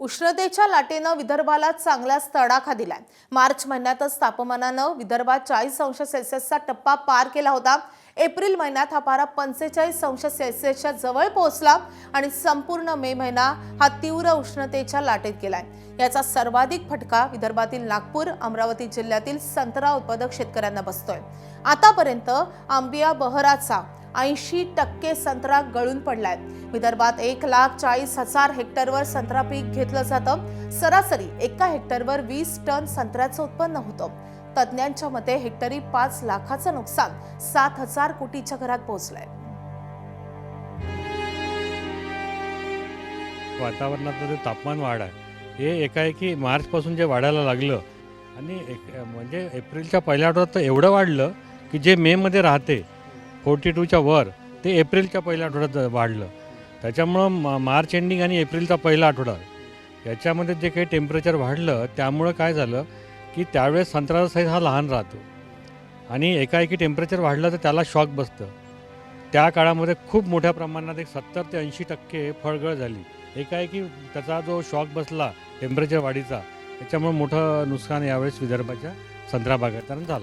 उष्णतेच्या लाटेनं विदर्भाला चांगलाच तडाखा दिलाय। मार्च महिन्यातच तापमानानं विदर्भात 40 अंश सेल्सिअसचा टप्पा पार केला होता। एप्रिल महिन्यात हा पारा 45 अंश सेल्सिअसच्या जवळ पोहोचला आणि संपूर्ण मे महिना हा तीव्र उष्णतेच्या लाटेत गेलाय। याचा सर्वाधिक फटका विदर्भातील नागपूर, अमरावती जिल्ह्यातील संत्रा उत्पादक शेतकऱ्यांना बसतोय। आतापर्यंत आंबिया बहराचा 80% संत्रा गळून पडलाय। विदर्भात 1,40,000 हेक्टरवर संत्रा पीक घेतलं जातं। सरासरी एका हेक्टरवर 20 टन संत्र्याचं उत्पन्न होतं। तज्ञांच्या मते हेक्टरी 5 लाखाचं नुकसान 7,000 कोटीच्या घरात पोहोचलंय। वातावरणातलं जे तापमान वाढ आहे हे एकाएकी मार्चपासून जे वाढायला लागलं आणि म्हणजे एप्रिलच्या पहिल्या आठवड्यात तर एवढं वाढलं की जे मेमध्ये राहते 42च्या वर ते एप्रिलच्या पहिल्या आठवड्यात वाढलं। त्याच्यामुळं मार्च एंडिंग आणि एप्रिलचा पहिला आठवडा याच्यामध्ये जे काही टेम्परेचर वाढलं त्यामुळं काय झालं की त्यावेळेस संत्र्याचा साईज हा लहान राहतो आणि एकाएकी टेम्परेचर वाढलं तर त्याला शॉक बसतं। त्या काळामध्ये खूप मोठ्या प्रमाणात 70 ते 80% फळगळ झाली। एकाएकी त्याचा जो शॉक बसला टेम्परेचर वाढीचा त्याच्यामुळे मोठं नुकसान यावेळेस विदर्भाच्या संत्रा बागायतदारांना झालं।